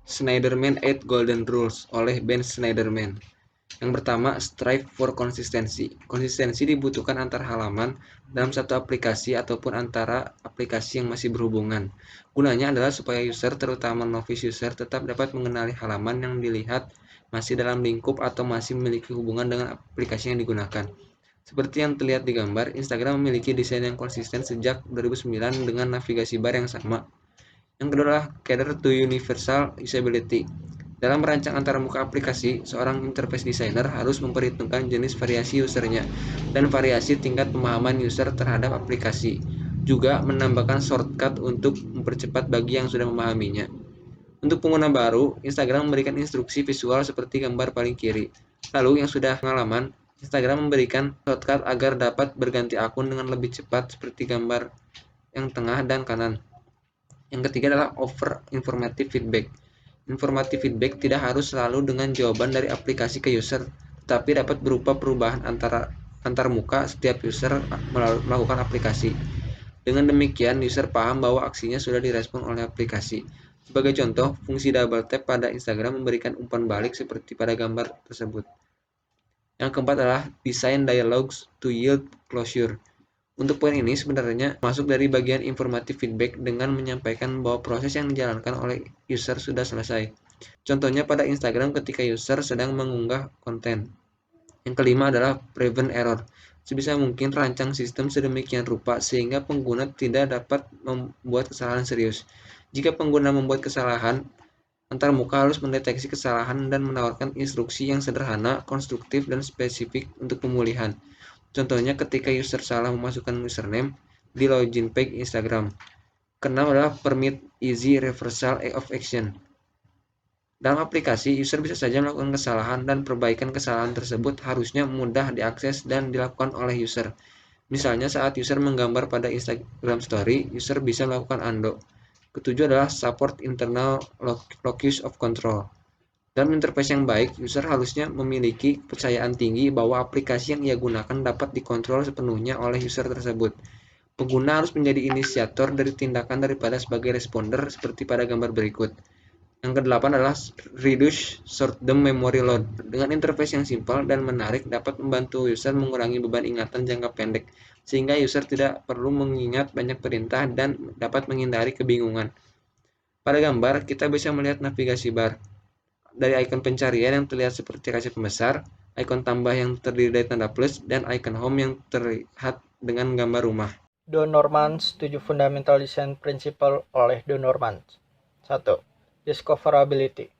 Snyderman 8 Golden Rules oleh Ben Snyderman. Yang pertama, strive for consistency. Konsistensi dibutuhkan antar halaman dalam satu aplikasi ataupun antara aplikasi yang masih berhubungan. Gunanya adalah supaya user, terutama novice user, tetap dapat mengenali halaman yang dilihat masih dalam lingkup atau masih memiliki hubungan dengan aplikasi yang digunakan. Seperti yang terlihat di gambar, Instagram memiliki desain yang konsisten sejak 2009 dengan navigasi bar yang sama. Yang kedua adalah cater to universal usability. Dalam merancang antarmuka aplikasi, seorang interface designer harus memperhitungkan jenis variasi usernya dan variasi tingkat pemahaman user terhadap aplikasi. Juga menambahkan shortcut untuk mempercepat bagi yang sudah memahaminya. Untuk pengguna baru, Instagram memberikan instruksi visual seperti gambar paling kiri. Lalu yang sudah pengalaman, Instagram memberikan shortcut agar dapat berganti akun dengan lebih cepat seperti gambar yang tengah dan kanan. Yang ketiga adalah offer informative feedback. Informative feedback tidak harus selalu dengan jawaban dari aplikasi ke user, tetapi dapat berupa perubahan antar muka setiap user melakukan aplikasi. Dengan demikian, user paham bahwa aksinya sudah direspon oleh aplikasi. Sebagai contoh, fungsi double tap pada Instagram memberikan umpan balik seperti pada gambar tersebut. Yang keempat adalah design dialogues to yield closure. Untuk poin ini sebenarnya masuk dari bagian informatif feedback dengan menyampaikan bahwa proses yang dijalankan oleh user sudah selesai. Contohnya pada Instagram ketika user sedang mengunggah konten. Yang kelima adalah prevent error. Sebisa mungkin rancang sistem sedemikian rupa sehingga pengguna tidak dapat membuat kesalahan serius. Jika pengguna membuat kesalahan, antarmuka harus mendeteksi kesalahan dan menawarkan instruksi yang sederhana, konstruktif, dan spesifik untuk pemulihan. Contohnya ketika user salah memasukkan username di login page Instagram. Keenam adalah permit easy reversal of action. Dalam aplikasi, user bisa saja melakukan kesalahan dan perbaikan kesalahan tersebut harusnya mudah diakses dan dilakukan oleh user. Misalnya saat user menggambar pada Instagram Story, user bisa melakukan undo. Ketujuh adalah support internal locus of control. Dalam interface yang baik, user harusnya memiliki kepercayaan tinggi bahwa aplikasi yang ia gunakan dapat dikontrol sepenuhnya oleh user tersebut. Pengguna harus menjadi inisiator dari tindakan daripada sebagai responder seperti pada gambar berikut. Yang kedelapan adalah reduce short-term memory load. Dengan interface yang simpel dan menarik dapat membantu user mengurangi beban ingatan jangka pendek, sehingga user tidak perlu mengingat banyak perintah dan dapat menghindari kebingungan. Pada gambar, kita bisa melihat navigasi bar. Dari ikon pencarian yang terlihat seperti kasih pembesar, ikon tambah yang terdiri dari tanda plus, dan ikon home yang terlihat dengan gambar rumah. Don Norman, 7 Fundamental Design Principle oleh Don Norman. 1. Discoverability.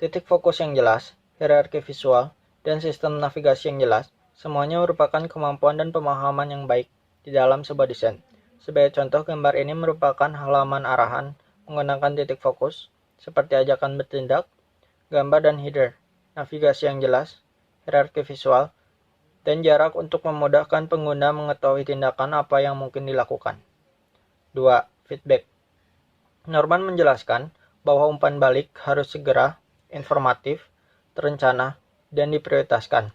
Titik fokus yang jelas, hierarki visual, dan sistem navigasi yang jelas, semuanya merupakan kemampuan dan pemahaman yang baik di dalam sebuah desain. Sebagai contoh, gambar ini merupakan halaman arahan menggunakan titik fokus, seperti ajakan bertindak, gambar dan header, navigasi yang jelas, hierarki visual, dan jarak untuk memudahkan pengguna mengetahui tindakan apa yang mungkin dilakukan. 2. Feedback. Norman menjelaskan bahwa umpan balik harus segera, informatif, terencana, dan diprioritaskan.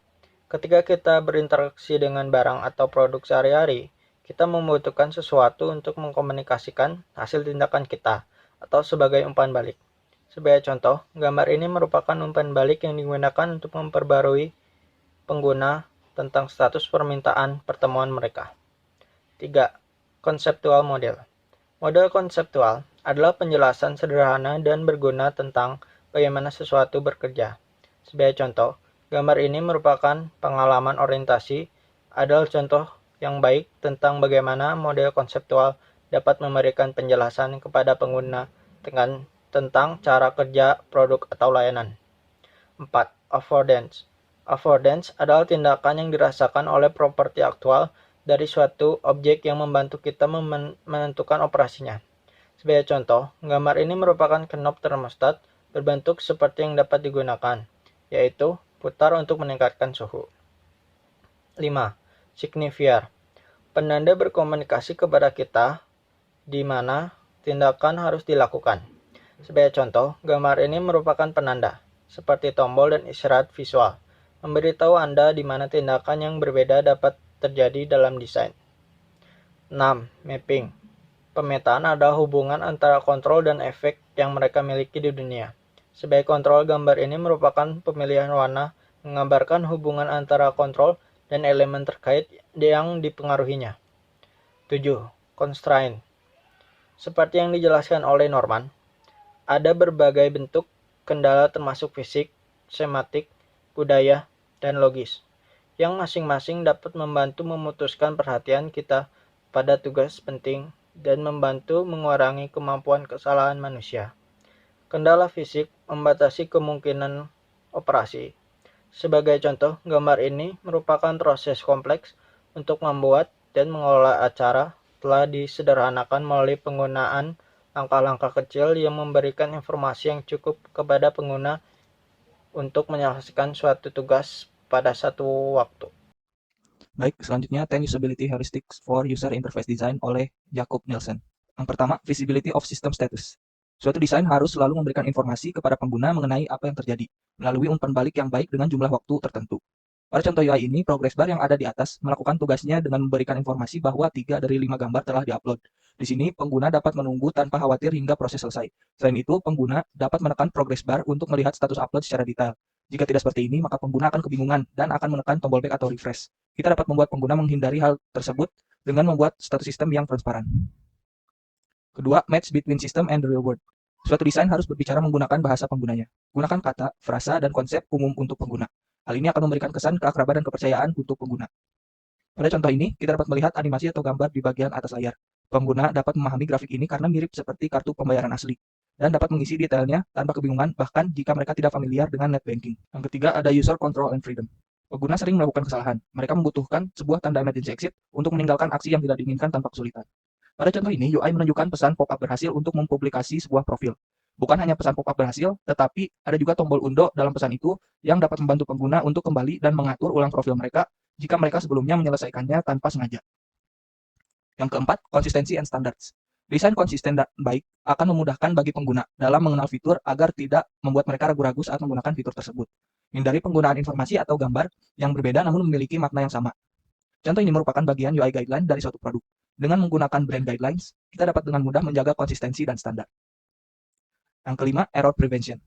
Ketika kita berinteraksi dengan barang atau produk sehari-hari, kita membutuhkan sesuatu untuk mengkomunikasikan hasil tindakan kita atau sebagai umpan balik. Sebagai contoh, gambar ini merupakan umpan balik yang digunakan untuk memperbarui pengguna tentang status permintaan pertemuan mereka. 3. Konseptual model. Model konseptual adalah penjelasan sederhana dan berguna tentang bagaimana sesuatu bekerja. Sebagai contoh, gambar ini merupakan pengalaman orientasi adalah contoh yang baik tentang bagaimana model konseptual dapat memberikan penjelasan kepada pengguna tentang cara kerja produk atau layanan. 4. Affordance. Affordance adalah tindakan yang dirasakan oleh properti aktual dari suatu objek yang membantu kita menentukan operasinya. Sebagai contoh, gambar ini merupakan knob termostat berbentuk seperti yang dapat digunakan, yaitu putar untuk meningkatkan suhu. 5. Signifier. Penanda berkomunikasi kepada kita di mana tindakan harus dilakukan. Sebagai contoh, gambar ini merupakan penanda, seperti tombol dan isyarat visual, memberitahu Anda di mana tindakan yang berbeda dapat terjadi dalam desain. 6. Mapping. Pemetaan adalah hubungan antara kontrol dan efek yang mereka miliki di dunia. Sebagai kontrol, gambar ini merupakan pemilihan warna menggambarkan hubungan antara kontrol dan elemen terkait yang dipengaruhinya. 7. Constraint. Seperti yang dijelaskan oleh Norman, ada berbagai bentuk kendala termasuk fisik, sematik, budaya, dan logis, yang masing-masing dapat membantu memutuskan perhatian kita pada tugas penting dan membantu mengurangi kemampuan kesalahan manusia. Kendala fisik membatasi kemungkinan operasi. Sebagai contoh, gambar ini merupakan proses kompleks untuk membuat dan mengelola acara telah disederhanakan melalui penggunaan langkah-langkah kecil yang memberikan informasi yang cukup kepada pengguna untuk menyelesaikan suatu tugas pada satu waktu. Baik, selanjutnya 10 Usability Heuristics for User Interface Design oleh Jacob Nielsen. Yang pertama, Visibility of System Status. Suatu desain harus selalu memberikan informasi kepada pengguna mengenai apa yang terjadi, melalui umpan balik yang baik dengan jumlah waktu tertentu. Pada contoh UI ini, progress bar yang ada di atas melakukan tugasnya dengan memberikan informasi bahwa 3 dari 5 gambar telah diupload. Di sini, pengguna dapat menunggu tanpa khawatir hingga proses selesai. Selain itu, pengguna dapat menekan progress bar untuk melihat status upload secara detail. Jika tidak seperti ini, maka pengguna akan kebingungan dan akan menekan tombol back atau refresh. Kita dapat membuat pengguna menghindari hal tersebut dengan membuat status sistem yang transparan. Kedua, match between system and the real world. Suatu desain harus berbicara menggunakan bahasa penggunanya. Gunakan kata, frasa, dan konsep umum untuk pengguna. Hal ini akan memberikan kesan keakraban dan kepercayaan untuk pengguna. Pada contoh ini, kita dapat melihat animasi atau gambar di bagian atas layar. Pengguna dapat memahami grafik ini karena mirip seperti kartu pembayaran asli, dan dapat mengisi detailnya tanpa kebingungan bahkan jika mereka tidak familiar dengan net banking. Yang ketiga, ada user control and freedom. Pengguna sering melakukan kesalahan. Mereka membutuhkan sebuah tanda emergency exit untuk meninggalkan aksi yang tidak diinginkan tanpa kesulitan. Pada contoh ini, UI menunjukkan pesan pop-up berhasil untuk mempublikasi sebuah profil. Bukan hanya pesan pop-up berhasil, tetapi ada juga tombol undo dalam pesan itu yang dapat membantu pengguna untuk kembali dan mengatur ulang profil mereka jika mereka sebelumnya menyelesaikannya tanpa sengaja. Yang keempat, konsistensi and standards. Desain konsisten dan baik akan memudahkan bagi pengguna dalam mengenal fitur agar tidak membuat mereka ragu-ragu saat menggunakan fitur tersebut. Hindari penggunaan informasi atau gambar yang berbeda namun memiliki makna yang sama. Contoh ini merupakan bagian UI guideline dari suatu produk. Dengan menggunakan brand guidelines, kita dapat dengan mudah menjaga konsistensi dan standar. Yang kelima, error prevention.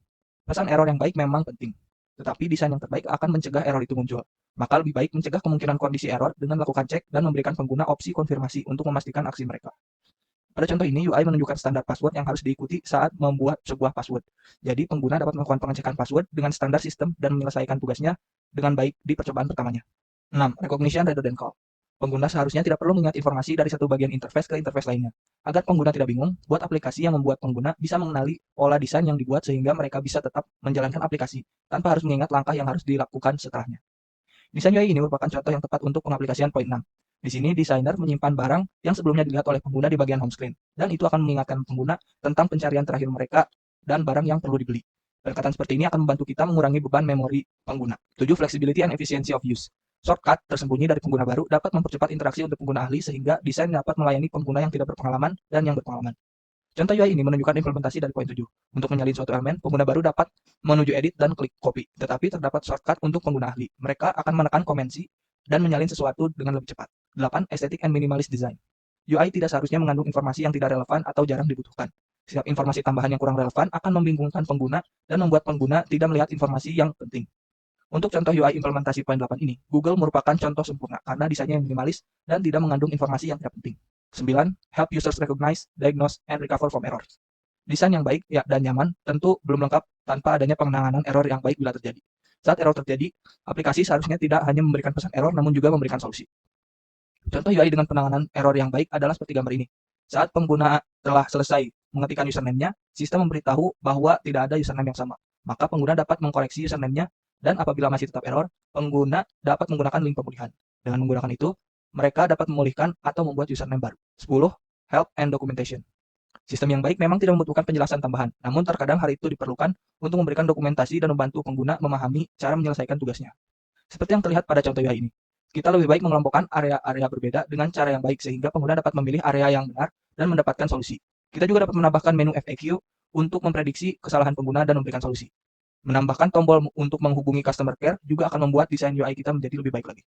Pesan error yang baik memang penting, tetapi desain yang terbaik akan mencegah error itu muncul. Maka lebih baik mencegah kemungkinan kondisi error dengan melakukan cek dan memberikan pengguna opsi konfirmasi untuk memastikan aksi mereka. Pada contoh ini, UI menunjukkan standar password yang harus diikuti saat membuat sebuah password. Jadi, pengguna dapat melakukan pengecekan password dengan standar sistem dan menyelesaikan tugasnya dengan baik di percobaan pertamanya. 6. Recognition rather than call. Pengguna seharusnya tidak perlu mengingat informasi dari satu bagian interface ke interface lainnya. Agar pengguna tidak bingung, buat aplikasi yang membuat pengguna bisa mengenali pola desain yang dibuat sehingga mereka bisa tetap menjalankan aplikasi tanpa harus mengingat langkah yang harus dilakukan setelahnya. Desain UI ini merupakan contoh yang tepat untuk pengaplikasian poin 6. Di sini, desainer menyimpan barang yang sebelumnya dilihat oleh pengguna di bagian home screen, dan itu akan mengingatkan pengguna tentang pencarian terakhir mereka dan barang yang perlu dibeli. Pendekatan seperti ini akan membantu kita mengurangi beban memori pengguna. 7. Flexibility and efficiency of use. Shortcut tersembunyi dari pengguna baru dapat mempercepat interaksi untuk pengguna ahli sehingga desain dapat melayani pengguna yang tidak berpengalaman dan yang berpengalaman. Contoh UI ini menunjukkan implementasi dari poin 7. Untuk menyalin suatu elemen, pengguna baru dapat menuju edit dan klik copy, tetapi terdapat shortcut untuk pengguna ahli. Mereka akan menekan komensi dan menyalin sesuatu dengan lebih cepat. 8. Aesthetic and minimalist design. UI tidak seharusnya mengandung informasi yang tidak relevan atau jarang dibutuhkan. Setiap informasi tambahan yang kurang relevan akan membingungkan pengguna dan membuat pengguna tidak melihat informasi yang penting. Untuk contoh UI implementasi poin 8 ini, Google merupakan contoh sempurna karena desainnya yang minimalis dan tidak mengandung informasi yang tidak penting. 9. Help users recognize, diagnose, and recover from errors. Desain yang baik dan nyaman tentu belum lengkap tanpa adanya penanganan error yang baik bila terjadi. Saat error terjadi, aplikasi seharusnya tidak hanya memberikan pesan error namun juga memberikan solusi. Contoh UI dengan penanganan error yang baik adalah seperti gambar ini. Saat pengguna telah selesai mengetikkan username-nya, sistem memberitahu bahwa tidak ada username yang sama. Maka pengguna dapat mengkoreksi username-nya dan apabila masih tetap error, pengguna dapat menggunakan link pemulihan. Dengan menggunakan itu, mereka dapat memulihkan atau membuat username baru. 10. Help and documentation. Sistem yang baik memang tidak membutuhkan penjelasan tambahan, namun terkadang hal itu diperlukan untuk memberikan dokumentasi dan membantu pengguna memahami cara menyelesaikan tugasnya. Seperti yang terlihat pada contoh UI ini. Kita lebih baik mengelompokkan area-area berbeda dengan cara yang baik sehingga pengguna dapat memilih area yang benar dan mendapatkan solusi. Kita juga dapat menambahkan menu FAQ untuk memprediksi kesalahan pengguna dan memberikan solusi. Menambahkan tombol untuk menghubungi customer care juga akan membuat desain UI kita menjadi lebih baik lagi.